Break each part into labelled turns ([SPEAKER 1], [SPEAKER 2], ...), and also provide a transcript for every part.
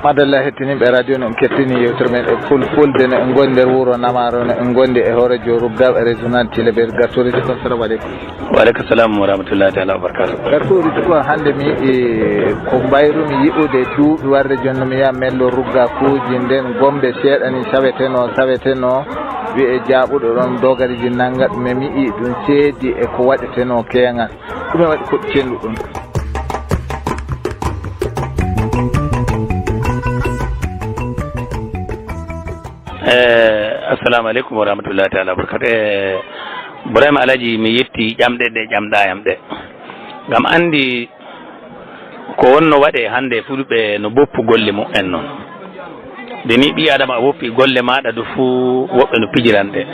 [SPEAKER 1] madalla hettiniɓe radio no kettini yewtere men fulfulde no en gondi nder wuuro Namaro no en gondi e horeejo Ruggaaɓe régional Tillaberi gartoride kon. Salamu aleykum.
[SPEAKER 2] Waleykum salam wa rahmatullahi taala wa barakatuh.
[SPEAKER 1] Gartoride ko hande mi ko mbayrumi yiɓude duuɓi warde jonno mi yiya mello ruggakuji nden gombe seeɗani saweteno wiye jaaɓuɗo ɗon dogariji nanggat mais mi yi ɗum seedi e ko waɗeteno keeŋal ɗume waɗi ko cendu ɗum.
[SPEAKER 2] Assalamu alaikum wa rahmatullahi ta'ala barakatuh. Ibrahim Alaji mi yetti ƴamɗe ɗe ƴamɗayam ɗe ngam andi ko wonno waɗe hande fulɓe no boppu golle mu'en noon de ni ɓi adama a woppi golle maɗa ɗo fuu woɓɓe no pijiranɗe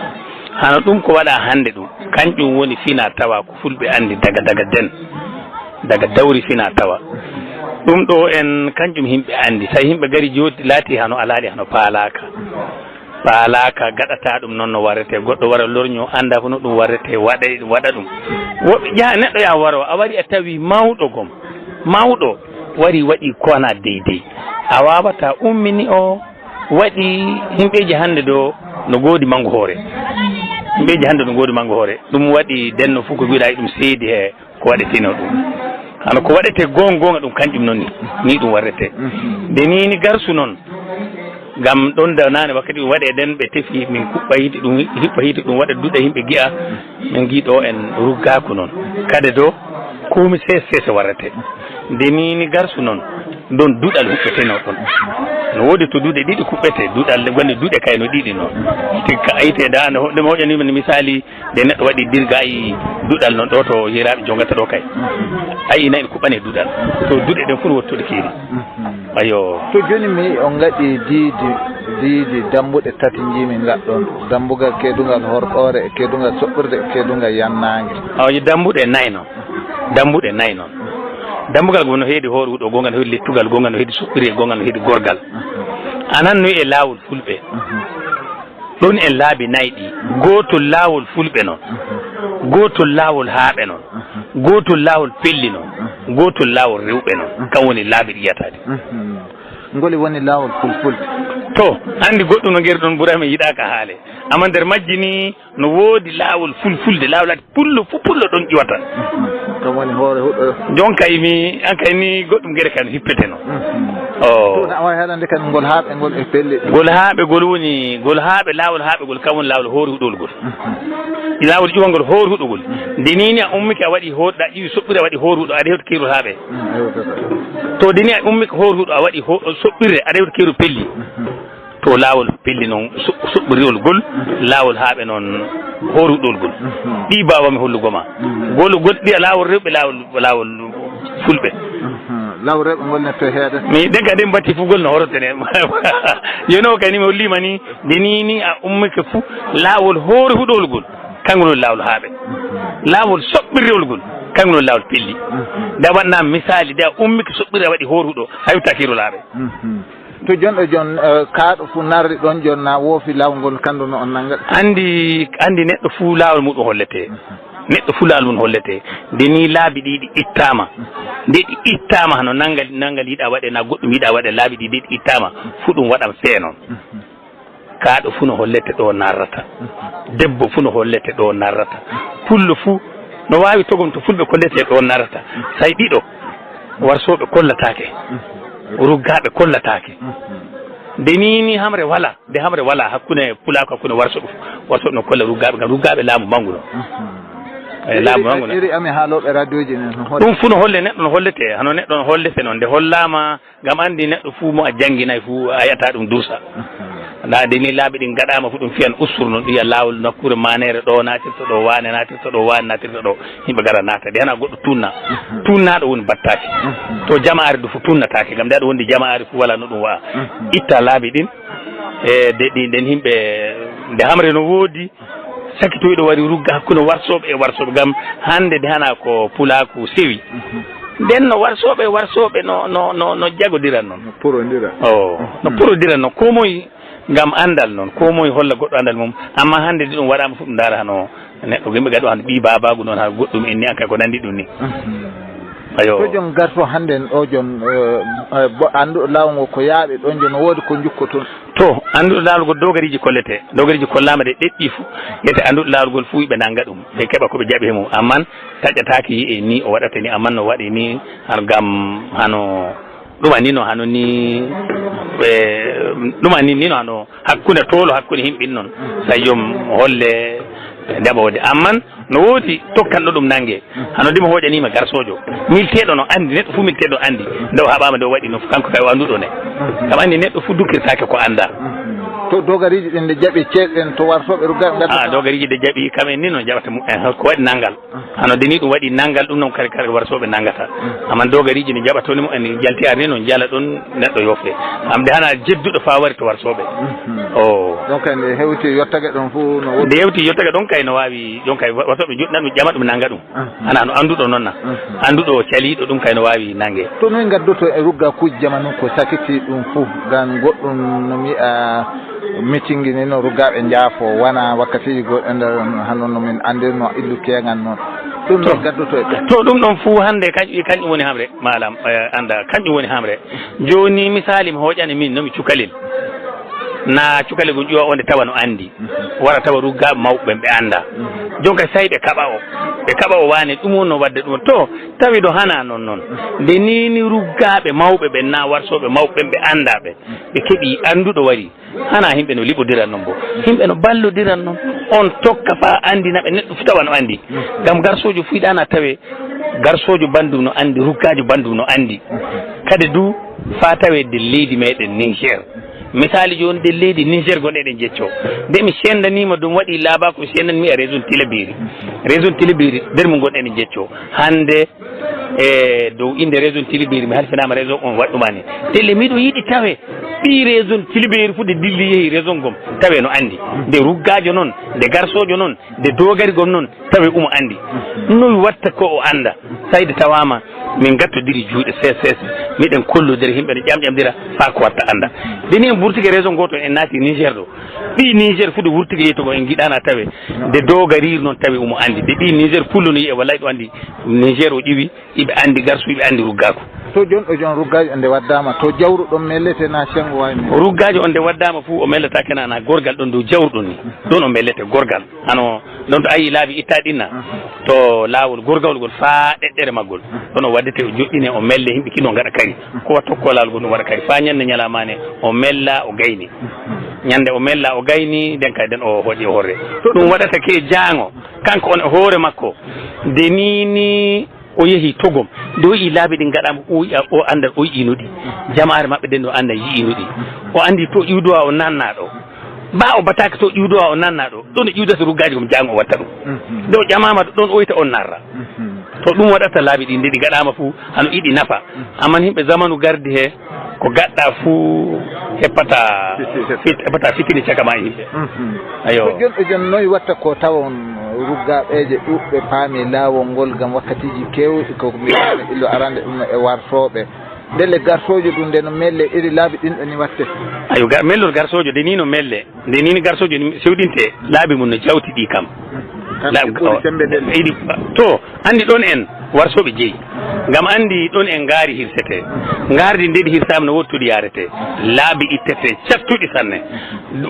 [SPEAKER 2] hano ɗum ko waɗa hande ɗum kanƴum woni fina tawa ko fulɓe andi daga dawri fina tawa ɗum ɗo en kanƴum himɓe andi tawi himɓe gari jodi laati hano alaali hano paalaka gaɗata ɗum noon no warrete goɗɗo wara lorño anda ko no ɗum warrete waɗa ɗum woɓɓe ƴa neɗɗo ya waro a wari a tawi mawɗo wari waɗi kona deydey a wawata ummini o waɗi himɓeji hande ɗo no goodi mango hoore ɗum waɗi denno fof ko wiɗa ɗum seedi he ko waɗeteno ɗum hano ko waɗete gonga ɗum kanƴum noon ni ɗum warrete nde ni garsu noon gam ɗon dawnani wakkati ɗum waɗe den ɓe tefi min kuɓɓa hiite ɗum waɗa duɗa yimɓe gi'a min giɗo en ruggaku noon kade do komi sese warrete nde ni garsu noon ɗon duɗal huɓɓeteno ɗon no woodi to duuɗe ɗiɗi kuɓɓete duɗal wonde duuɗe kayno ɗiɗi noon tikka ayite da nde moƴanima misali nde neɗɗo waɗi dirgayi duɗal noon ɗo to hiraɓe jongata ɗo kay ayi nayi kuɓɓane duɗal to duuɗe ɗen fof no wottude keeri ayo
[SPEAKER 1] to joni mi on gaɗi diidi dambuɗe tati jimi gaɗɗon dambugal keedungal horɗore e keedungal soɓɓirde e keedungal yannangue
[SPEAKER 2] ayi dambuɗe nayyi noon dambugal go no heedi horuɗo gongal no heedi lettugal gongal no heedi soɓɓiri gongal no heedi gorgal anan noyi e laawol fulɓe ɗon en laabi nayyi ɗi gotol laawol fulɓe noon gotol laawol haaɓe noon gotol laawol pelli noon gotol laawol rewɓe noon kam woni laabi ɗi yiyataɗi
[SPEAKER 1] ngoli woni laawol fulfulde
[SPEAKER 2] to andi goɗɗum no gueri ɗon ɓurami yiɗaka haale amma nder majji ni no woodi laawol fulfulde laawol pullo ɗon ƴiwata
[SPEAKER 1] kam woni hoore huɗo
[SPEAKER 2] jon kaymi an kayni goɗɗum guere kay no hippete noon
[SPEAKER 1] o a wawi haɗande kadi ngol haaɓe ngol e pelli
[SPEAKER 2] ngol haaɓegol woni ngol haaɓe laawol haaɓegol kam woni laawol hoore huɗol ngol laawol ƴiwangol hoore huɗogol nde nini a ummike a waɗi hoɗɗa ƴiwi soɓɓire a waɗi hoore huɗo aɗa hewta keeru haaɓe to deni a ummike hoore huɗo a waɗi soɓɓirre aɗa hewta keeru pelli to laawol pelli noon soɓɓiriwol gol laawol haaɓe noon hoore huɗol gol ɗi mbawami hollugo ma goɗɗi laawol rewɓe laawol fulɓe
[SPEAKER 1] laawol rewɓe ngol netto heede
[SPEAKER 2] mi ɗen ɗen batti fugol no horotene yeno kani mi hollima ni nde ni a ummike fuu laawol hoore huɗol gol kanko noon laawol haaɓe laawol soɓɓirrewol gol kanko noon laawol pelli nda waɗna misali nde a ummike soɓɓirre a waɗi hoore huɗo a hewta keeru laaɓe
[SPEAKER 1] to jonɗo jon kaaɗo fuu narri ɗon jon na woofi lawgol kandu no on nanggat
[SPEAKER 2] andi neɗɗo fuu laawol muɗum hollete neɗɗo fuu laawol mum hollete nde ni laabi ɗiɗi ittama nde ɗi ittama hano nangal yiɗa waɗe na goɗɗum yiɗa waɗe laabi ɗi ɗiɗi ittama fuu ɗum waɗan fee noon kaaɗo fuu no hollete ɗo narrata debbo fuu no hollete ɗo narrata pullo fuu no wawi togom to fulɓe kollete ɗo narrata say ɗiɗo warsoɓe kollatake ruggaɓe kollatake nde ni hamre wala hakkude pulako hakkude warsoɓe no kolla ruggaɓe ngam ruggaɓe laamu mangu no
[SPEAKER 1] iri ami haaloɓe radio ji
[SPEAKER 2] ɗum fuu no holle neɗɗo no hollete hano neɗɗo no hollete noon nde hollama ngam andi neɗɗo fuu mo a jangginayi fuu a yiyata ɗum duusa nda de ni laaɓi ɗin gaɗama fu ɗum fiyan ustur noon ɗiya laawol nokkure manere ɗo natirta ɗo wane natirta ɗo yimɓe gara nata de hana goɗɗo tunnaɗo woni battake to jama'are du fu tunnatake gam nde aɗa wondi jama'are fu wala no ɗum wa'a itta laaɓi ɗin e nden yimɓe nde hamre no woodi sakitoyɗo wari rugga hakkude warsoɓe gam hande de hana ko pulaku sewi nden no warsoɓe no jagodiran noon no porodiran noon ko moye ngam andal noon ko moye holla goɗɗo andal mum amma hande de ɗum waɗama fof ɗum dara hano neɗɗo yimɓe gaɗo hano ɓi babagu noon ha goɗɗum en ni an kay ko nandi ɗum ni ayo
[SPEAKER 1] to jon garto handen o jon anduɗo lawol ngol ko yaaɓe ɗon jon woodi ko jukkoton
[SPEAKER 2] to anduɗo lawol ngol dogariji kollete dogariji kollama ɗe ɗeɗɗi fuu yete anduɗo lawol ngol fuu ɓe nanga ɗum ɓe keɓa koɓe jaɓi mum amman taƴataki yi'e ni o waɗata ni amman no waɗi ni gam hano ɗuma ni no hano ni ɗuma ni no hano hakkude tolo hakkude himɓin noon tayyum holle jaɓode amman no woodi tokkanɗo ɗum nangue hano ndima hoƴanima garsojo milteɗo no andi neɗɗo fuu milteɗo andi ndew haɓama nde waɗi no kanko kay o anduɗo ne kam andi neɗɗo fuu dukkirtake ko anda
[SPEAKER 1] to dogariji ɗin nde jaaɓi ceeɗen to wartoɓe Ruggaaɓe
[SPEAKER 2] dogariji ɗe jaaɓi kamen ni no jaɓata mumen ko waɗi nanggal hano deni ɗum waɗi nanggal ɗum noon kadi kadi wartoɓe nangata aman dogariji ne jaɓatoni mumen jalti ari noon jala ɗon neɗɗo yofe amde hana jedduɗo fa wari to wartoɓe o
[SPEAKER 1] donc nde hewti yottage ɗon fuu no
[SPEAKER 2] nde hewti yottage ɗon kay no wawi ɗon kay wartoɓe juɗɗan ɗum ƴama ɗum nanga ɗum hana no anduɗo noon na anduɗo caliɗo ɗum kay no wawi nangue
[SPEAKER 1] to noy gaddoto e ruggakuji jamanu ko sakiti ɗum fuu gan goɗɗum no mbiya meeting ni no Ruggaaɓe jaafo wona wakkatiji goɗɗo nder hano nomin andirno illu kegal noon ɗum ɗo gaddoto e
[SPEAKER 2] to ɗum ɗon fuu hande kañƴum woni hamre malam anda kañƴum woni hamre joni misali mi hoƴani min nomi cukalel na cukalel gon ƴuwa onde tawa no andi wara tawa Ruggaaɓe mawɓe ɓe anda jonka sayi ɓe kaɓa o wane ɗum no wadde ɗum to tawi ɗo hana noon nde nini Ruggaaɓe mawɓe ɓen na warsoɓe mawɓe ɓe andaɓe ɓe keeɓi anduɗo wari hana himɓe no liɓodiran noon bo himɓe no ballodiran noon on tokka fa andinaɓe neɗɗo fu tawa no andi gam garsojo fuyiɗana tawe garsojo bandum no andi ruggajo bandum no andi kadi du fa tawe de leydi meɗen Niger misali joni de leydi Niger gonɗeɗen jecco nde mi sendanima ɗum waɗi laaba ko sendanmi e région Tillaberi nder mo gonɗen jecco hande e dow inde région Tillaberi mi halfinama région on waɗɗumani telle miɗo yiɗi tawe ɓi région Tillaberi fu de dilli yeehi région gom tawe no andi nde ruggajo noon nde garsojo noon nde dogari gom noon tawe umo andi noyi watta ko o anda sayde tawama min gattodiri juuɗe ses miɗen kollodira himɓe no ƴamƴamdira fa ko watta anda deni en wurtigue région goto en naati Niger ɗo ɓi Niger fu de wurtigue yeytogo en giɗana tawe nde dogarir noon tawe umo andi de ɓi Niger pullono yiye wallay ɗo andi Niger o ƴiwi iɓe andi garsu iɓe andi ruggako
[SPEAKER 1] to jon ɗo jon ruggaji o nde waddama to jawru ɗon mellete na sengo wayni
[SPEAKER 2] ruggaji on nde waddama fuu o melletake nana gorgal ɗon dow jawruɗon ni ɗon o mellete gorgal hano ɗon to ayi laabi itta ɗinna to laawol gorgawol ngol faa ɗeɗɗere maggol ɗon o waddete o joƴƴine o melle himɓe kino gaɗa kari ko watta kolal ngol ɗum waɗa kari fa ñande ñalamane o mella o gayni ñande o mella o gayni nden kay den o hoƴi horre ɗum waɗata ke jaango kanko on e hoore makko nde nini o yeehi togom nde o yi laabi ɗi gaɗama o anda o yiinoɗi jamare mabɓe den o anda yiinoɗi o andi to ƴiwdowa o nannaɗo ba o bataka to ƴiwdowa o nannaɗo ɗon o ƴiwdata ruggaji kom jango o watta ɗum nde o ƴamama ɗon o yita on narra to ɗum waɗata laabi ɗi nde ɗi gaɗama fuu hano iɗi nafa amman himɓe zamanu gardi he ko gaɗɗa fuu heɓata fitini caka ma e yimɓe ayo
[SPEAKER 1] jonɗo jon noyi watta ko tawon Ruggaaɓeje ɗuɓɓe paami laawol ngol gam wakkatiji kewɗi ko mbiɗa illo arande ɗum e wartoɓe ndelle garsojo ɗum nde no melle iri laabi ɗin ɗo ni watte
[SPEAKER 2] ayo mellol garsojo nde ni no melle nde ni garsojo sewɗinte laabi mum no jawtiɗi kam iɗi to andi ɗon en warsoɓe jeeyi gam andi ɗon en gaari hirsete gardi ndeɗi hirsama no wottuɗi yarete laabi ittete cattuɗi sanne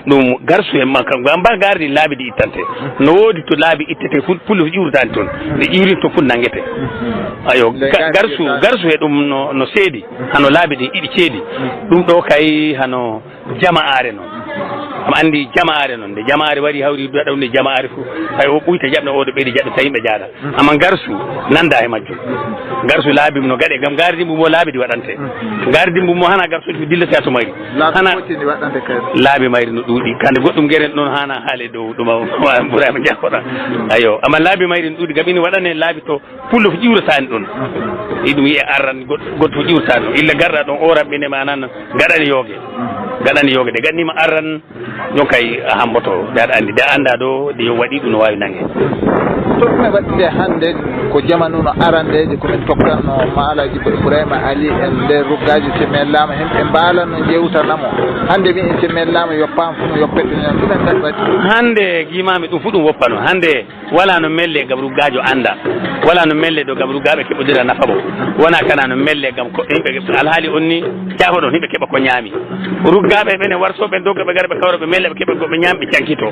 [SPEAKER 2] ɗum garsu en makka gam ba gardi laabi ɗi ittante no woodi to laabi ittete pullo ƴiwrutani toon ɓe ƴiwrin to fu nanguete ayo garsu e ɗum no seedi hano laabi ɗi iɗi ceedi ɗum ɗo kay hano jama'are noon ama andi jama'are noon nde jama'are waɗi hawri waɗa nde jama'are fo tawi o ɓuyta jaɓno oɗo ɓeydi jaɓno tawi yimɓe jaaɗa ama garsu nanda e majjum garsu laabi no gaɗe gam gardimbu mo laabi ɗi waɗante gardimbu mo hana garsuɗi fo dillata to mayri hana laabi mayri no ɗuuɗi kande goɗɗum gueren ɗon hana haale dow ɗuma ɓurama jakkoɗa ayo ama laabi mayri no ɗuuɗi gam ina waɗane laabi to pullo fo ƴiwratani ɗon iɗum wiye arran goɗɗo fo ƴiwratani ɗon illa garɗa ɗon oranɓe nde manan gaɗane yoogue gaɗani yoga de gaɗnima arran ɗon kay hamboto nde aɗa andi nde anda ɗo nde yo waɗi ɗum no wawi nangue
[SPEAKER 1] to ɗume waɗinde hannde ko jamanu no arandeje komin tokkatno maalaji ko Ibrahima Ali en nder ruggaji simellama himɓe mbalanno jewtanamo hannde mi en simellama yo paam fu no yoppetinen ɗumen kadi waɗi
[SPEAKER 2] hannde guimami ɗum fu ɗum woppano hannde wala no melle gam ruggajo anda wala no melle ɗo gam ruggaɓe keɓodira nafa ɓo wona kana no melle gam ko yimɓe alhaali on ni cahoɗon yimɓe keɓa ko ñaami ruggaɓe ɓene warsoɓe dogga ɓe gara ɓe kawra ɓe melle ɓe keɓa goɓe ñaami ɓe cankito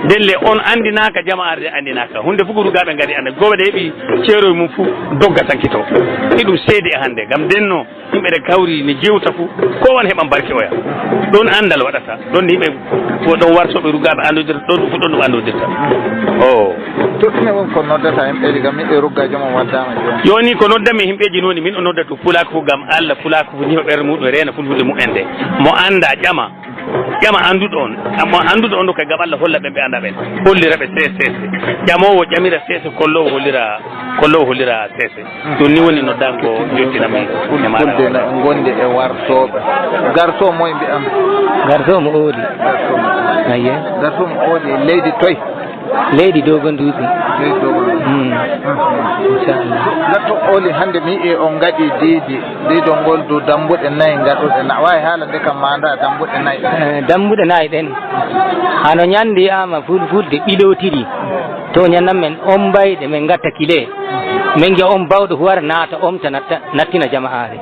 [SPEAKER 2] delle on andinaka jama'arde andinaka hunde fof ko ruggaɓe gari anda goɓe ɗe heeɓi ceeroye mum fuu dogga sankito ɗi ɗum seedi e hannde gam denno yimɓe ɗe kawri ne jewta fuu ko won heɓan barke oya ɗon andal waɗata ɗon yimɓe ko ɗon warsoɓe ruggaɓe andodirta ɗon ɗum fu ɗon ɗum andodirta o
[SPEAKER 1] to ɗume won ko noddata himɓeji gam yimɓe ruggajo mum waddama
[SPEAKER 2] joni ko noddanmi himɓeji noni min o noddatu fulako fu gam Allah fulako fu niho ɓerde muɗum reena fulfulde mumen nde mo anda ƴama anduɗo on mo anduɗo on ɗo kay gam Allah holla ɓe ɓe anda ɓen hollira ɓe sese ƴamowo ƴamira sese kollowo hollira sese ɗum ni woni noddanko jottinami e maɗa
[SPEAKER 1] gonde e wartoɓe garso moye mbiyam
[SPEAKER 3] garso mo ooli aye
[SPEAKER 1] garso mo ooli leydi toy
[SPEAKER 3] leydi dogon duuɓi
[SPEAKER 1] leydi dogon
[SPEAKER 3] inchallah
[SPEAKER 1] gatto ooli hannde mi e on gaɗi diido ngol du dambuɗe nayyi gaɗuɗe na wawi haalande kam manda dambuɗe nayyi
[SPEAKER 3] dambuɗe nayyi ɗen hano ñandi ama fulfulde ɓilotiri to ñannan men on mbayɗe min gatta kile min ge on bawɗo wara naata omta nattina jama'are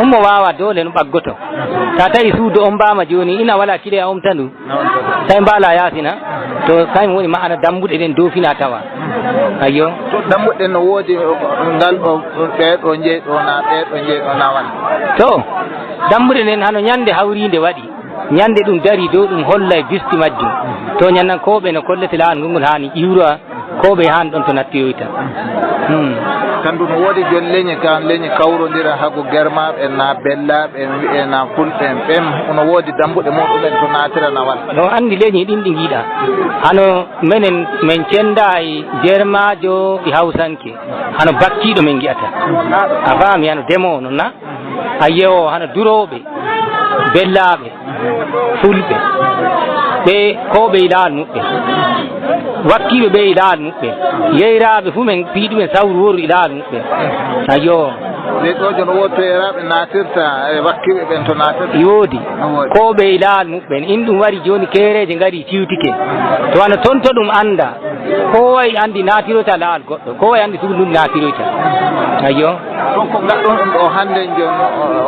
[SPEAKER 3] on mo wawa dole no ɓaggoto ta tawi suudu on mbama joni ina wala kile a omta ndu tawi mbala yasina to kañum woni ma'ana dambuɗe ɗen dow fina tawa ayyo
[SPEAKER 1] to dambuɗe no woodi ngal ɗo ɓeeɗo jeyɗo na ɓeeɗo jeyɗo na wan
[SPEAKER 3] to dambuɗe ɗen hano ñande hawride waɗi ñande ɗum dari dow ɗum holla e bisti majjum to ñannan koɓe no kollete lawol ngolngol hani iwra koɓe hani ɗon to nattiyoyta
[SPEAKER 1] kandu no woodi joni leñi kawrodira hago germaɓe na bellaɓe en wiye na fulɓe en ɓen ono woodi dambuɗe muɗumen to natira nawal
[SPEAKER 3] no andi leñi ɗin ɗi giiɗa hano minen min cenda e jermajo e hawsanke hano bakkiɗo min gui'ata a faami hano demowo non na a yeewo hano duroɓe bellaɓe fulɓe ɓe koɓe e laal muɓɓe wakkiɓe ɓe e laal muɓɓe yeyraɓe fuu min piiɗumen sawru woru e laal muɓɓe ayo
[SPEAKER 1] ɗo no woodi toyeraɓe natirta e wakkiɓe ɓen to natirta
[SPEAKER 3] yoodi koɓe e laal muɓɓen in ɗum wari joni kereje gari ciwtike to wano toon to ɗum anda kowayi andi natiroyta laal goɗɗo kowayi andi sugu ɗum natiroyta ayo
[SPEAKER 1] ɗon ko gaɗɗon ɗum ɗo hannde jon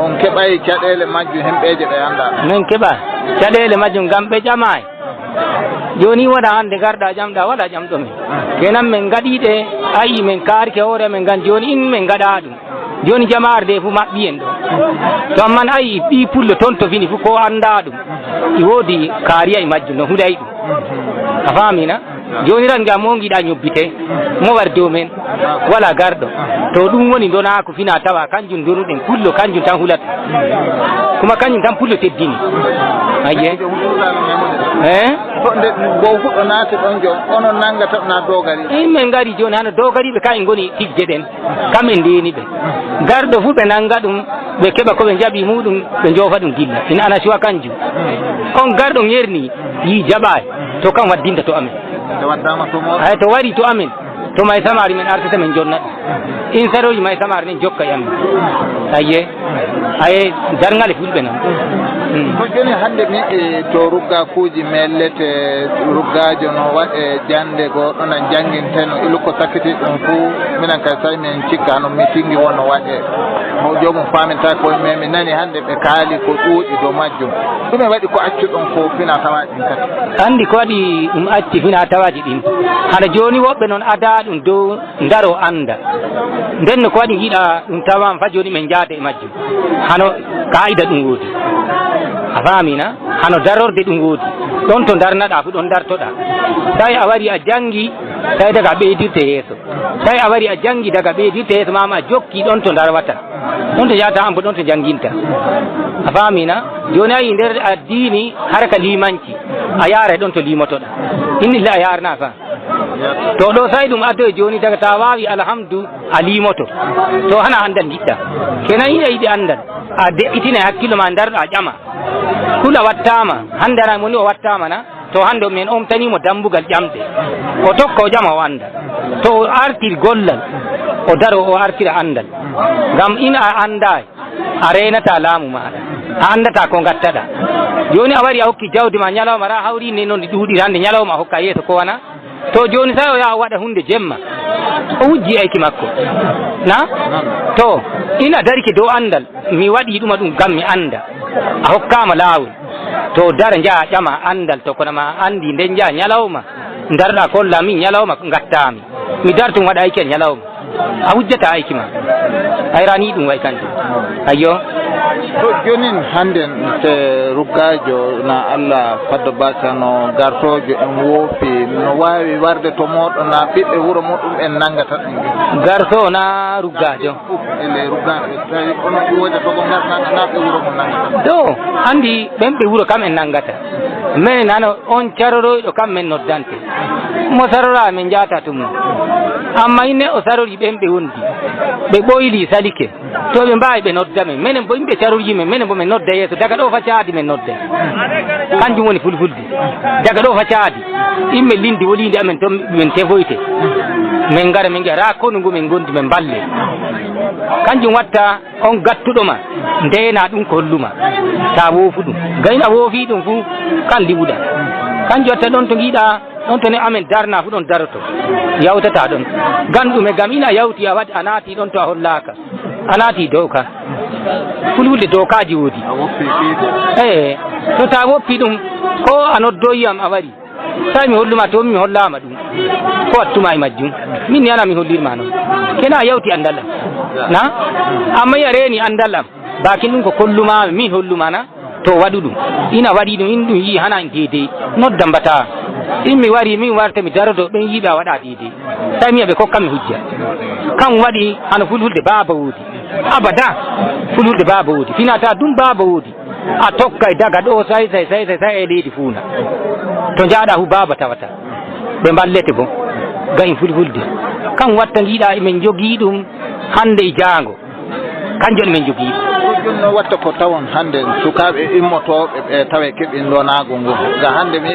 [SPEAKER 1] on keɓay caɗele majjum hemɓeje ɓe anda
[SPEAKER 3] min keɓa caɗele majjum gam ɓe ƴamay joni waɗa hande garɗa ƴamɗa waɗa ƴamɗo men kenan min gaɗiɗe ayi min kaarike hoore men gan joni in min gaɗa ɗum joni jamarde fo maɓɓi en ɗo to amman ayi ɓi pullo toon to fini fo ko anda ɗum i woodi kaariya e majjum no huɗay ɗum a famina joni tan gam mo giɗa ñobbite mo war dow men wala garɗo to ɗum woni dona ko fina tawa kanjum donuɗen pullo kanjum tan hulata kuma kanjum tan pullo teddini aye
[SPEAKER 1] to nde go huɗo naati ɗon jon onon nangata na dogari
[SPEAKER 3] min gari joni hano dogariɓe ka en goni tigje ɗen kam en ndeni ɓe garɗo fuu ɓe nanga ɗum ɓe keɓa koɓe jaaɓi muɗum ɓe joofa ɗum gilla ina ana suwa kanjum on garɗo yerni yi jaɓa to kam waddinta to amen ay to wari to amen to may samari men artata men jonna ɗum in saroji may samari men jokka e amen aye aye darngale fulɓe noon
[SPEAKER 1] ko joni hannde mi to ruggakuji mellete ruggajo no waɗe jande goɗɗo no janguinteno ilu ko sakkiti ɗum fuu minen kay tawi min cikka no mitingi wonno waɗe mo jomum faminta koye men mi nani hannde ɓe kaali ko ɗuuɗi dow majjum ɗume waɗi ko accu ɗum ko fina tawaji ɗin kadi
[SPEAKER 3] andi ko waɗi ɗum acci fina tawaji ɗin haɗa joni woɓɓe noon ada ɗum dow daro anda nden no ko waɗi yiiɗa ɗum tawama fa joni min jaada e majjum hano kayida ɗum woodi a famina hano darorde ɗum woodi ɗon to darnaɗa fu ɗon dartoɗa tawi a wari a jangi tawi daga ɓeydirte yeeso tawi a wari a jangi daga ɓeydirte yeeso mama a jokki ɗon to darwata ɗon to yahata han bo ɗon to janginta a famina joni ayi nder addini harka limanci a yaara ɗon to limotoɗa innilla a yarna fa to ɗo sai ɗum addo e joni daga ta wawi alhamdu a limoto to hana andal jiɗɗa kenan ina yiɗi andal a de'itina hakkilo ma darɗa ƴama kula wattama hande ana moni o wattama na to hande min omtanimo dambugal ƴamde o tokka o ƴama o anda to o artir gollal o daro o artira andal ngam ina a anday a renata laamu maɗa a andata ko gattaɗa joni a wari a hokki jawdi ma ñalawma ra hawri ni noon ɗi ɗuuɗi hande ñalawma a hokka yeeso ko wana to joni sa o yaha waɗa hunde jemma o wujji ayki makko na to ina darike dow andal mi waɗi ɗuma ɗum gam mi anda a hokkama laawol to dara jaa ƴama andal to kono ma andi nden jaa ñalawma darɗa kolla min ñalawma gattami mi dartum waɗa ayki e ñalawma a wujjata ayki ma hayrani ɗum way kanjum ayyo
[SPEAKER 1] to jonin hande te ruggaajo na Allah faddo basa no gartojo en woofi no wawi warde to moɗo na ɓiɓɓe wuuro muɗum en nangata ɗen
[SPEAKER 3] garto na ruggaajo
[SPEAKER 1] ele ruggaaɓe tawi ono ƴiwode togo gartana na ɓe wuuro mo nangata
[SPEAKER 3] to andi ɓen ɓe wuuro kam en nangata min nano on caroroyɗo kam men noddante mo sarora min jata tumum amma inne o sarori ɓen ɓe wondi ɓe ɓoyli salike to ɓe mbawi ɓe nodda men minen bo yimɓe carorji men minen bo min nodda yeeso daga ɗo fa caadi min nodda kanjum woni fulfulde daga ɗo fa caadi imɓe lindi wolide amen to min tefoyte min gara min giya ra konungu min gondi min balle kanjum watta on gattuɗoma ndena ɗum ko holluma ta woofu ɗum gayna woofi ɗum fuu kan liɓuɗa kanjum watta ɗon to giiɗa ɗon to ne amen darna fu ɗon daroto yawtata ɗon ganɗume gam ina yawti a waɗi a naati ɗon to a hollaka a naati doka fulfulde dokaji woodi to ta woppi ɗum ko a noddoyiyam a wari tawi mi holluma to mi hollama ɗum ko wattuma e majjum min ni ana mi hollirma noon kena a yawti andal am na amma a reeni andal am bakin ɗum ko kollumami min holluma na to waɗu ɗum ina waɗi ɗum in ɗum yi hana deedey nodda mbata in mi wari min warta mi darodo ɓen yiɓe a waɗa deedey tawi miya ɓe kokkami hujja kan waɗi hano fulfulde baaba woodi abada fulfulde baaba woodi finata ɗum baaba woodi a tokkay daga ɗo say e leydi fuuna to jaaɗa hu baaba tawata ɓe mballete bo gayin fulfulde kan watta giiɗa emin jogii ɗum hande e jaango kanjum emin jogii ɗum
[SPEAKER 1] joni no watta ko tawon hande sukaɓe immotoɓe ɓe tawe keɓin donago ngu ga hande mi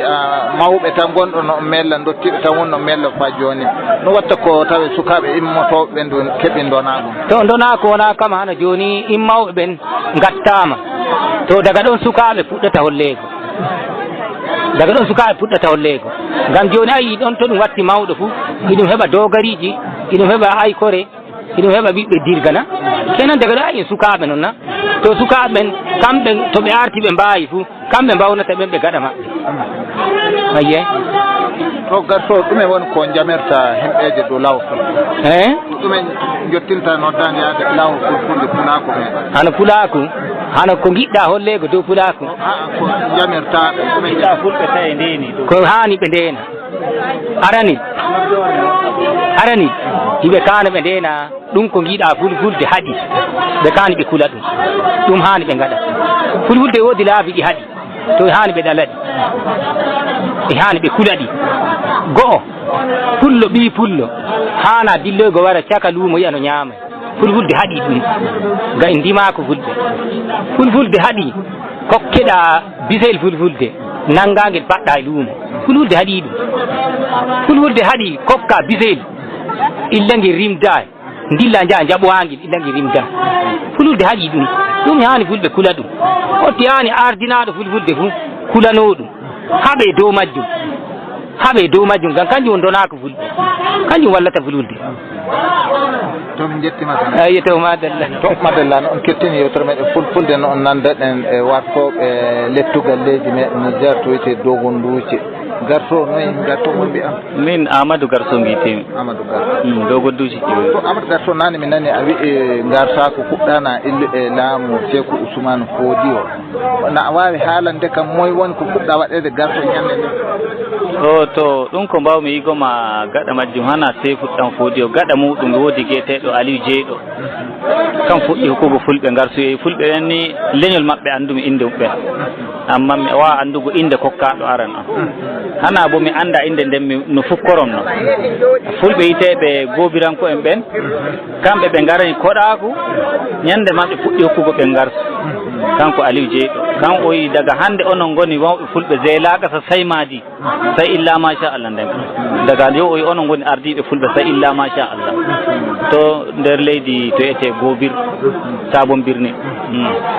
[SPEAKER 1] mawɓe tan gonɗo no mella dottiɓe tan wonno mella fa joni no watta ko tawe sukaɓe immotoɓe ɓe ɗum keɓin donago
[SPEAKER 3] to donako wona kam hana joni immawɓe ɓen gattama to daga ɗon sukaɓe puɗɗata hollego daga ɗon sukaɓe puɗɗata hollego ngam joni ayi ɗon to ɗum watti mawɗo fuu iɗum heɓa dogariji iɗum heɓa aykore iɗum heɓa ɓiɓɓe dirgana kenan daga ɗo ayi sukaɓe noon na to sukaɓe ɓen kamɓe to ɓe arti ɓe mbawi fuu kamɓe mbawnata ɓen ɓe gaɗa maɓɓe ayye
[SPEAKER 1] to garto ɗume woni ko jamirta himɓeje dow lawol ɗume jottinta noddade yaade lawol fulfulde pulaku meɗen
[SPEAKER 3] hano pulaku hano ko giɗɗa hollego dow pulaku
[SPEAKER 1] ko jamirtaɓe ɗume jiɗa fulɓe tawi ndeni
[SPEAKER 3] ko hani ɓe ndena arani hiɓe kaana ɓe ndena ɗum ko giɗa fulfulde haaɗi ɓe kaani ɓe kula ɗum hani ɓe gaɗa fulfulde woodi laabi ɗi haaɗi to hani ɓe ɗalaɗi e hani ɓe kula ɗi go'o pullo ɓi pullo hana dilloygo wara caka luumo yiya no ñaama fulfulde haaɗi ɗum ga en ndimako fulfulde haaɗi kokkeɗa bisel fulfulde nanngagel paɗɗa e luumo fulfulde haaɗi ɗum fulfulde haaɗi kokka bisel illa ngel rimda ndilla jaa jaɓoangel illa ngel rimda fulfulde haaɗi ɗum hani fulɓe kula ɗum otti hani ardinaɗo fulfulde fuu kulano ɗum haɓe dow majjum ngam kanjum donako fulɓe kanjum wallata fulfulde
[SPEAKER 1] to min jettima
[SPEAKER 3] eyi to madalla
[SPEAKER 1] to madalla no on kettini yewtere meɗen fulfulde no on nandaɗen e wartoɓe lettugal leydi meɗen Niger to wiyete dogonduuji garto noyi garto wonɓe am
[SPEAKER 4] min Amadou Garso mbiyetemi
[SPEAKER 1] Amadou Garso
[SPEAKER 4] dogonduuji
[SPEAKER 1] to Amadou Garso nane mi nani a wi gartako fuɗɗana illuɗe laamu Sékou Ousmane Foodi o na a wawi haalande kam moye woni ko fuɗɗa waɗede garto ñande nde
[SPEAKER 4] o to ɗum ko mbawmi yigoma gaɗa majjum hana Sékou ɗan Foodi o gaɗa muɗum woodi gueteɗo Aliou Dieyɗo kam fuɗɗi hokkugo fulɓe garsuye fulɓe ɓen ni leñol maɓɓe andumi inde ɓe amma mi wawa andugo inde kokkaɗo aran on hana bo mi anda inde nden no fukkorom no fulɓe yiteɓe gobiranko en ɓen kamɓe ɓe garani koɗaku ñande man ɓe fuɗɗi hokkugo ɓe garsu kanko Aliou Jeyɗo kan o yi daga hande onon goni wawɓe fulɓe zeylaka so saymadi say illa machallah nden daga yo o yi onon goni ardiɓe fulɓe say illa machallah to nder leydi to ete gobir sabon birni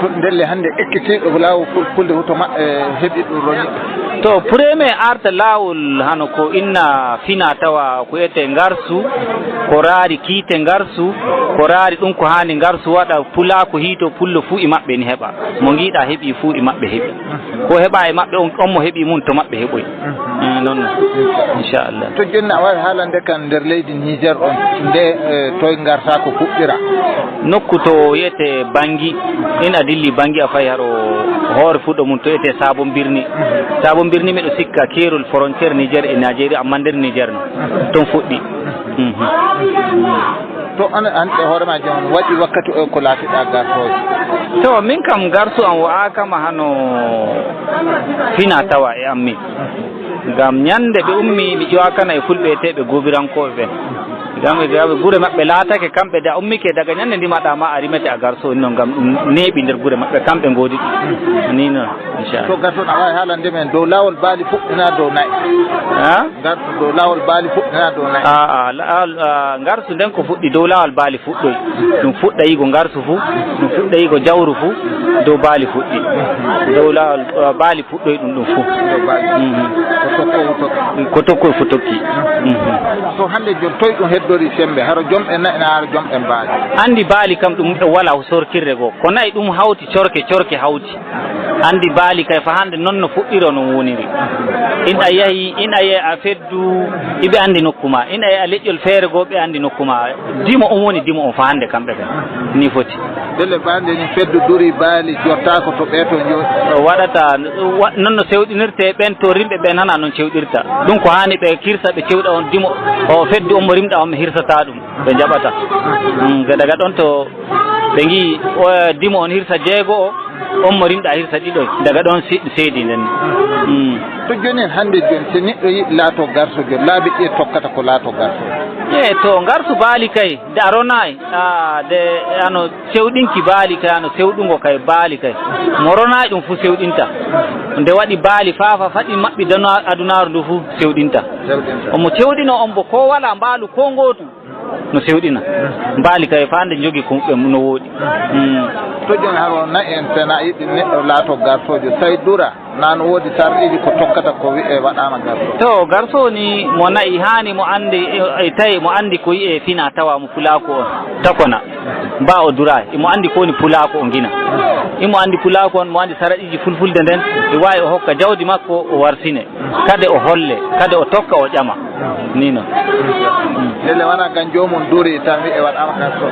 [SPEAKER 1] to ndelle hande ekkitiɗo lawol fulfulde huto maɓɓe heeɓi ɗum roni
[SPEAKER 4] to premier arta lawol hano ko inna fina tawa ko ete garsu ko raari kiite garsu ko raari ɗum ko hani garsu waɗa pula ko hiito pullo fuu e maɓɓe ni heɓa mo giiɗa heeɓi fuu e maɓɓe heeɓi ko heɓa e maɓɓe on mo heeɓi mum to maɓɓe heeɓoy noon inchallah
[SPEAKER 1] to jonni a wawi haalande kan nder leydi Niger on nde toye garta ko fuɗɗira
[SPEAKER 4] nokku to yiyete Bangui ina dilli Bangui a fayi haro hoore fuɗɗo mum to yiyete Sabon Birni miɗo sikka keerol frontiére Niger e Nigeria amma nder Niger no toon fuɗɗi
[SPEAKER 1] to an ante hoorema jom waɗi wakkati o ko laatiɗa gartoje
[SPEAKER 4] to min kam garsu an wa'akama hano fina tawa e ammi ngam ñande ɓe ummi mi ƴewakana e fulɓe eteɓe gobirankoɓe ɓen gamɓe gure maɓɓe laatake kamɓe da ummike daga ñande ndimaɗa ma a rimete a garso noon ngam ɗum neeɓi nder gure maɓɓe kamɓe ngoodi ɗi ni noon inchallah
[SPEAKER 1] to gartoɗa wawi haalande men dow lawol baali fuɗɗina dow nayyi gartu dow lawol baali fuɗɗina dow nayyi
[SPEAKER 4] garsu nden ko fuɗɗi dow lawol baali fuɗɗoy ɗum fuɗɗayigo garsu fuu ɗum fuɗɗayigo jawru fuu dow baali fuɗɗi dow lawol baali fuɗɗoy ɗum fuu ko tokkoy fu tokki
[SPEAKER 1] to hande joni toye ɗum heddori sembe haro joom en nayyi haro joom en baali
[SPEAKER 4] andi baali kam ɗum wala sorkirde goo ko nayi ɗum hawti corke hawti andi baali kay fa hande noon no fuɗɗiro no woniri ina yeehi a feddu iɓe andi nokkuma ina yeehi a leƴƴol feere goo ɓe andi nokkuma dimo on woni dimo on fa hande kamɓe ɓen ni foti
[SPEAKER 1] delle bande ni feddu duri baali jottako to ɓeeto jooɗi
[SPEAKER 4] waɗata noon no sewɗinirte ɓen to rimɓe ɓen hana noon cewɗirta ɗum ko hani ɓe kirsa ɓe cewɗa on dimo o feddu on mo rimɗa on mi hirsata ɗum ɓe jaɓata daga ɗon to ɓe gi dimo on hirsa jeego o on mo rimɗa hirsa ɗiɗo daga ɗon seedi nden
[SPEAKER 1] to joni hande joni so neɗɗo yiɗi laato garso joni laabi ɗi tokkata ko laato garso
[SPEAKER 4] to garsu baali kay de a ronayi de ano sewɗinki baali kay ano sewɗungo kay baali kay mo ronayi ɗum fuu sewɗinta nde waɗi baali faafa faɗi maɓɓi adunaru ndu fuu sewɗinta omo cewɗino on bo ko wala mbaalu ko ngootu no sewɗina baali kay fa hande jogi kumɓe no wooɗi
[SPEAKER 1] to joni haro nayi en tena yiɗi neɗɗo laato garsojo tawi dura nano woodi sarɗiji ko tokkata ko wiye waɗama garso
[SPEAKER 4] to garso ni mo nayi hani mo andi tawi mo andi ko yiye fina tawa mo pulako on takona mba o dura imo andi ko woni pulako o gina imo andi pulako on mo andi saraɗiji fulfulde nden e wawi o hokka jawdi makko o warsine kade o holle kade o tokka o ƴama ni noon
[SPEAKER 1] delle wona gan jomum duuri tan wiye waɗama garso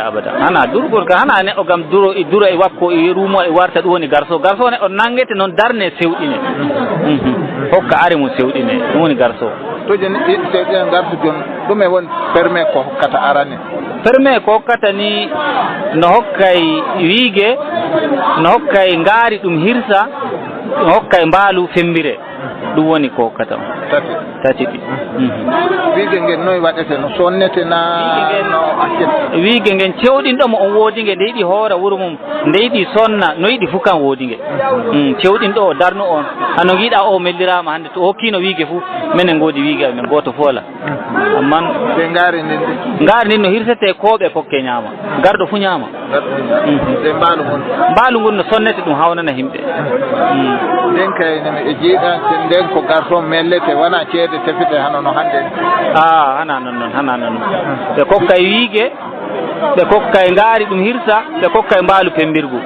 [SPEAKER 4] abada hana durgol ka hana neɗɗo gam dura e wakko e rumo e warta ɗum woni garso ne o nangete noon darne sewɗine hokka are mum sewɗine ɗum woni garso
[SPEAKER 1] to joni yiɗi sewɗine garso joni ɗum e woni permis ko hokkata arane
[SPEAKER 4] permis ko hokkata ni no hokkay wiige no hokkay ngaari ɗum hirsa no hokkay mbaalu fembire ɗum woni ko hokkata tati ɗi
[SPEAKER 1] wiige ngen noye waɗete no sonnete na
[SPEAKER 4] wiige ngen cewɗinɗomo on woodi nge nde yiɗi hoora wuro mum nde yiɗi sonna no yiɗi fuu kan woodi nge cewɗinɗo o darnu on hano giiɗa o mellirama hande to hokkino wiige fuu minen goodi wiige amen goto foola amman
[SPEAKER 1] ɓe ngaari
[SPEAKER 4] ndin no hirsete kooɓe kokke ñaama garɗo fuu ñaama
[SPEAKER 1] e
[SPEAKER 4] mbaalu ngun no sonnete ɗum hawnana himɓe
[SPEAKER 1] nden kay e jiiɗa nden ko garton mellete wona ceede tefete hano no hande
[SPEAKER 4] hana noon ɓe kokkay wiige ɓe kokkay ngaari ɗum hirsa ɓe kokkay mbaalu pembirgu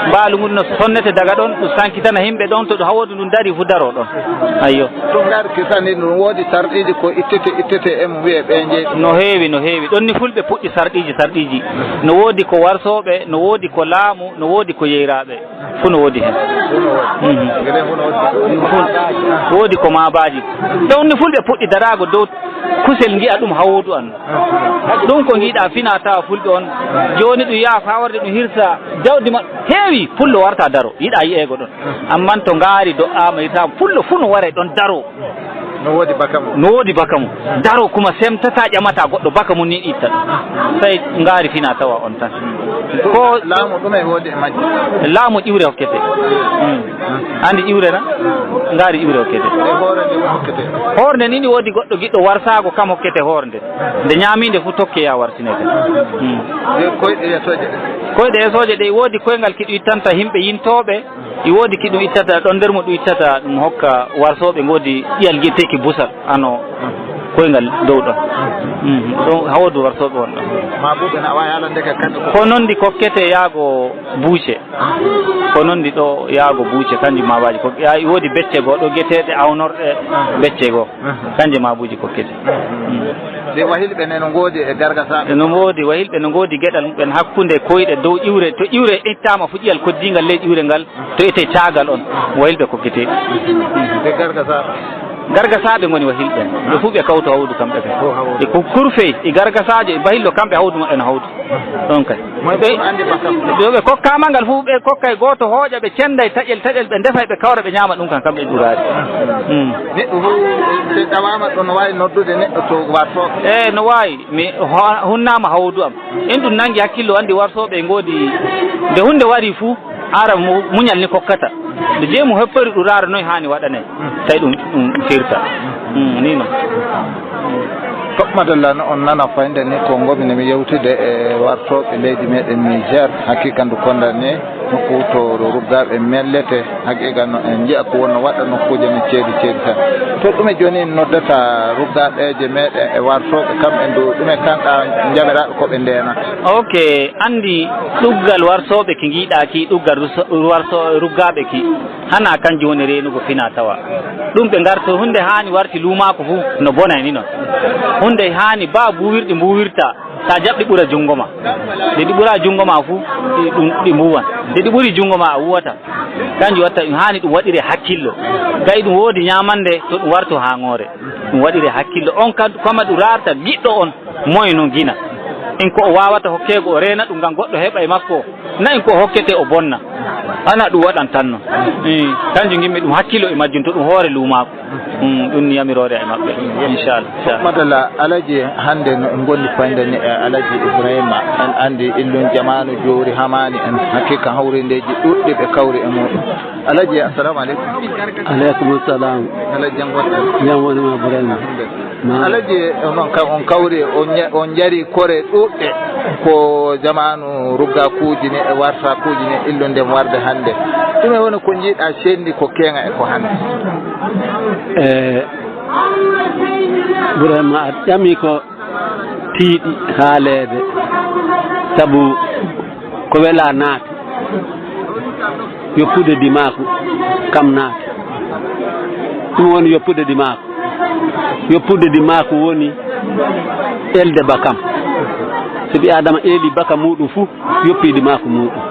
[SPEAKER 4] mbaalu ngun no sonnete daga ɗon ɗum sankitana himɓe ɗon to ɗum hawodi ɗum dari fu daro ɗon ayyo
[SPEAKER 1] to ngaari kisani ɗum woodi sarɗiji ko ittete emo wiye ɓe jeeyi
[SPEAKER 4] no heewi ɗon ni fulɓe puɗɗi sarɗiji no woodi ko warsoɓe no woodi ko laamu no woodi ko yeyraɓe fu no woodi hen woodi ko mabaji ɗon ni fulɓe puɗɗi darago dow kusel ngi'a ɗum hawdu an ɗum ko ngiɗa fina tawa fulɓe on joni ɗum yaha fa warde ɗum hirsa jawdi ma heewi pullo warta daro yiɗa yi'ego ɗon amman to ngaari do'ama yita pullo fuu no wara ɗon daro
[SPEAKER 1] no woodi baka mum
[SPEAKER 4] daro kuma semtata ƴamata goɗɗo baka mum ni itta tawi ngaari fina tawa on tan
[SPEAKER 1] ko laamu ɗum e woodi e majji
[SPEAKER 4] laamu ƴiwre hokkete andi ƴiwre na ngaari ƴiwre hokkete hoorde ni woodi goɗɗo giɗɗo warsago kam hokkete hoorde nde ñaaminde fuu tokke ya warsinete koyɗe yesoje ɗe woodi koyngal kiɗum ittanta yimɓe yintoɓe i woodi ki ɗum ittata ɗon nder mo ɗum ittata ɗum hokka warsoɓe ngoodi ɗiyal guitteki busal ano koyngal dow ɗon ɗon hawdu warsoɓe on ɗon
[SPEAKER 1] ma ɓuɓe na wawi alande ka kamɓe
[SPEAKER 4] ko noon ndi kokkete yaago buuce ko noon ndi ɗo yaago buuce kanjum ma waji ko i woodi becce goo ɗo gueteɗe awnorɗe becce goo kanje ma buuji kokkete
[SPEAKER 1] de wahilɓe ne no ngoodi e gargasaɓe
[SPEAKER 4] no ngoodi wahilɓe no ngoodi gueɗal muɓen hakkude koyɗe dow ƴiwre to ƴiwre ittama fu ƴiyal koddingal ley ƴiwre ngal to ete caagal on wahilɓe kokkete
[SPEAKER 1] de gargasaɓe
[SPEAKER 4] gargasaɓe ngoni wahilɓe ɓe fuu ɓe kawto hawdu kamɓe kay e ko kurfey e gargasajo e bahillo kamɓe hawdu maɓɓe no hawdu ɗon kay ɓe kokkama ngal fuu ɓe kokka e goto hooƴa ɓe cenday taƴel ɓe ndefa ɓe kawra ɓe ñaama ɗum kam kamɓe ɓuraari
[SPEAKER 1] neɗɗo fu so tawama ɗo no wawi noddude neɗɗo to wartoɓe
[SPEAKER 4] no wawi mi hunnama hawdu am en ɗum nangi hakkillo andi wartoɓe ngoodi nde hunde wari fuu ara muñal ni kokkata nde jeemu heppori ɗurara noy hani waɗane tawi ɗum firta ni noon
[SPEAKER 1] madalla no on nana fayde ni ko gomine mi yewtude e wartoɓe leydi meɗen Niger haqiqa ndu kondane nokku to ruggaɓe mellete haqiqa no en jiiya ko wonno waɗa nokkuje no ceedi tan to ɗume joni noddata ruggaɓeje meɗen e wartoɓe kamɓe ndu ɗume kanɗa jaɓeraɓe koɓe ndena
[SPEAKER 4] ok andi ɗuggal wartoɓe ki giiɗaki ɗuggal ruggaɓe ki hana kan joni renugo fina tawa ɗum ɓe garto hunde hani warti lumako fu no bonay ni noon hunde hani ba buwirɗi mbuwirta sa jaɓɗi ɓura jungo ma nde ɗi ɓura jungo ma fuu ɗi mbuwan nde ɗi ɓuri jungo ma a wuwata kanjum watta ɗum hani ɗum waɗire hakkillo gay ɗum woodi ñamande to ɗum warto hangore ɗum waɗire hakkillo on kama ɗum rarta giɗɗo on moye no gina en ko o wawata hokkego o rena ɗum ngam goɗɗo heɓa e makko na en ko hokkete o bonna ana ɗum waɗan tan no kanjum gimmi ɗum hakkillo e majjum to ɗum hoore lumako ɗum yamirore e maɓɓe inchallah
[SPEAKER 1] madalla alaji hande no en gondi fayndani e alaji Ibrahima en andi illum jamanu joori hamani en hakkika hawrindeji ɗuɗɗi ɓe kawri e muɗum alaji assalamu aleykum
[SPEAKER 5] aleykum salam
[SPEAKER 1] alaji jam gonɗa
[SPEAKER 5] jam wonima Ibrahima
[SPEAKER 1] alaji noon kam on kawri on jari kore ɗuɗɗe ko jamanu ruggakuji ni e wartakuji ni illundem warde hande ɗume woni ko jiiɗa sendi ko kenga e ko hande
[SPEAKER 5] Ibrahima a ƴami ko tiiɗi haalede saabu ko wela naati yoppude dimaku kam naati ɗum woni yoppude dimaku woni elde bakam so ɓi adama eeli baka muɗum fuu yoppi dimaku muɗum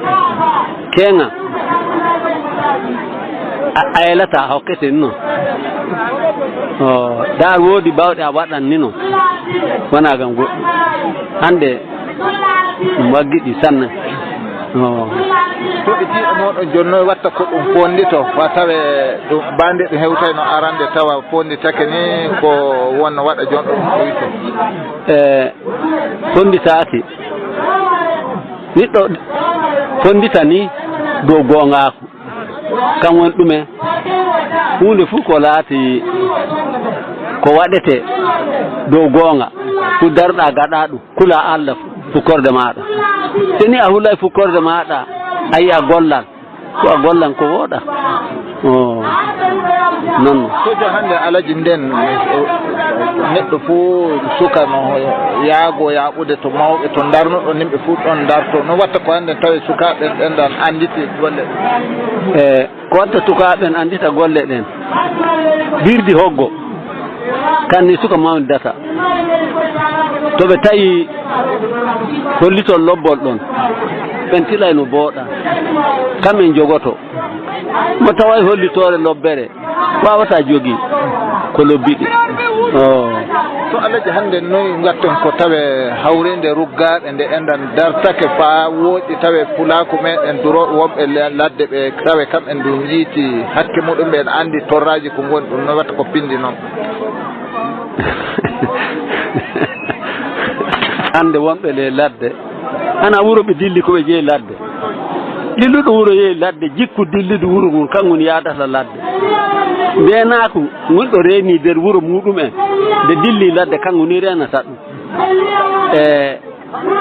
[SPEAKER 5] kenga a elata a hokkete ni noon dar woodi bawɗe a waɗan ni noon wona gam goɗɗum hande ɗum waggiɗi sanne
[SPEAKER 1] to ɓe jiiɗo moɗon joni noon watta ko ɗum fondito wa tawe ɗum bande ɗum hewtay no arande tawa fonditake ni ko wonno waɗa jon ɗo ɗum ɓoyto
[SPEAKER 5] fonditaki neɗɗo fondita ni dow gongaku kam woni ɗumen hunde fuu ko laati ko waɗete dow goonga fu darɗa gaɗa ɗum kula Allah fukkorde maɗa so ni a hulay fukkorde maɗa a yiya gollal ko a gollan ko wooɗa noon
[SPEAKER 1] sojo hannde alaji nden neɗɗo fof suka no yaago yaaɓude to mawɓe to darnuɗo nimɓe fof ɗon darto no watta ko hannde tawi sukaaɓe ɗen ɗon annditi golle
[SPEAKER 5] ɗen ko watta sukaaɓen anndita golle ɗen birdi hoggo kanni suka mawdata to ɓe tawi hollitol lobbol ɗon ɓen tilay no booɗa kamen jogoto mo taway hollitore lobbere wawata jogii ko lobbiɗi
[SPEAKER 1] to alaji hannde noyi gatton ko tawe hawrinde ruggaaɓe nde enɗan dartake fa wooɗi tawe pulaku meɗen durooɓe wonɓe ladde ɓe tawe kamɓen ndu jiiti hakke muɗum ɓe anndi torraji ko ngoni ɗum no watta ko pindi noon
[SPEAKER 5] hannde wonɓe le ladde hana wuro ɓe dilli koɓe jeeyi ladde dilluɗo wuro yeeyi ladde jikku dilluɗo wuro ngun kanngum yaadata ladde mbenaku gonɗo reeni nder wuro muɗum en nde dilli ladde kanko ni renata ɗum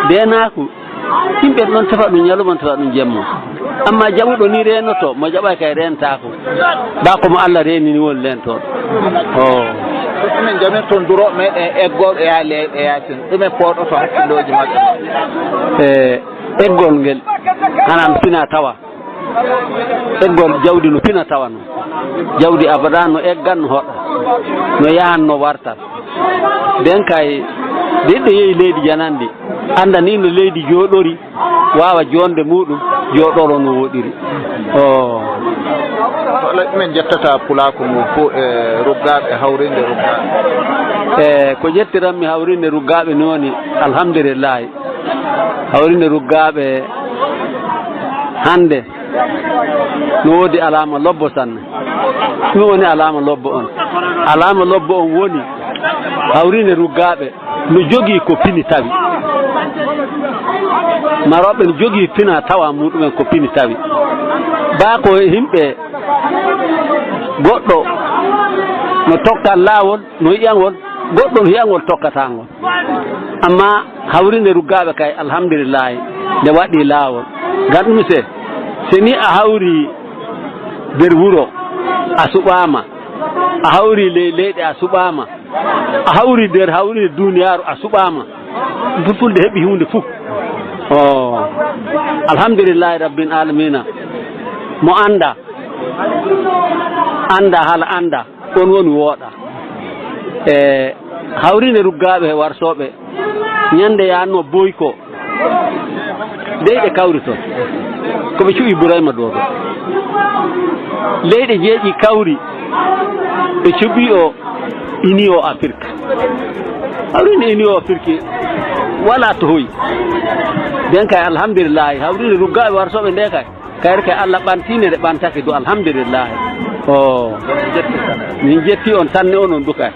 [SPEAKER 5] mbenaku yimɓe ɗon tefa ɗum ñaluma tefa ɗum jemma amma jaɓuɗo ni renoto mo jaɓay kay rentako ɗa komo Allah reeni ni woni lentoɗo
[SPEAKER 1] ɗumen jami toon durooɓe meɗen eggoɓe yaa leyɗe yaatin ɗumen pooɗoto hakkilloji maɓɓe
[SPEAKER 5] eggol ngel hanan fina tawa eggol jawdi no fina tawa no jawdi abada no eggan no hoɗa no yahan no wartat nden kay ɓeɗɗo yeeyi leydi janandi anda ni no leydi jooɗori wawa jonde muɗum jooɗoro no woɗiri
[SPEAKER 1] ala ɗumen jettata pulaku mum fo e ruggaaɓe hawrinde ruggaaɓe
[SPEAKER 5] ko jettiranmi hawrinde ruggaaɓe ni woni alhamdulillahi hawrinde ruggaaɓe hande no woodi alama lobbo sanne ɗum woni alama lobbo on alama lobbo on woni hawrinde ruggaaɓe no jogii ko pini tawi maroɓe no jogii pina tawa muɗumen ko pini tawi baa ko yimɓe goɗɗo no tokkat laawol no yiƴangol goɗɗo no hiyangol tokkatangol amma hawrinde ruggaaɓe kay alhamdulillahi nde waɗi laawol ngam ɗum se ni a hawri nder wuro a suɓama a hawri leyɗe a suɓama a hawri nder hawride duniyaaru a suɓama fulfulde heɓi hunde fof alhamdulillahi rabbil alamina mo anda hala anda on woni wooɗa hawrinde ruggaaɓe e warsoɓe ñande yanno boy ko leyɗe kawri toon koɓe cuɓi Ibrahima ɗo ɗo leyɗe jeeƴi kawri ɓe cuɓi o ini o Afrique hawrinde ini o Afrique wala to hoyi nden kay alhamdulillahi hawrinde ruggaaɓe warsoɓe nde kay kayre kay Allah ɓantine nde ɓantake do alhamdulillahi min jetti on tanne onon du kay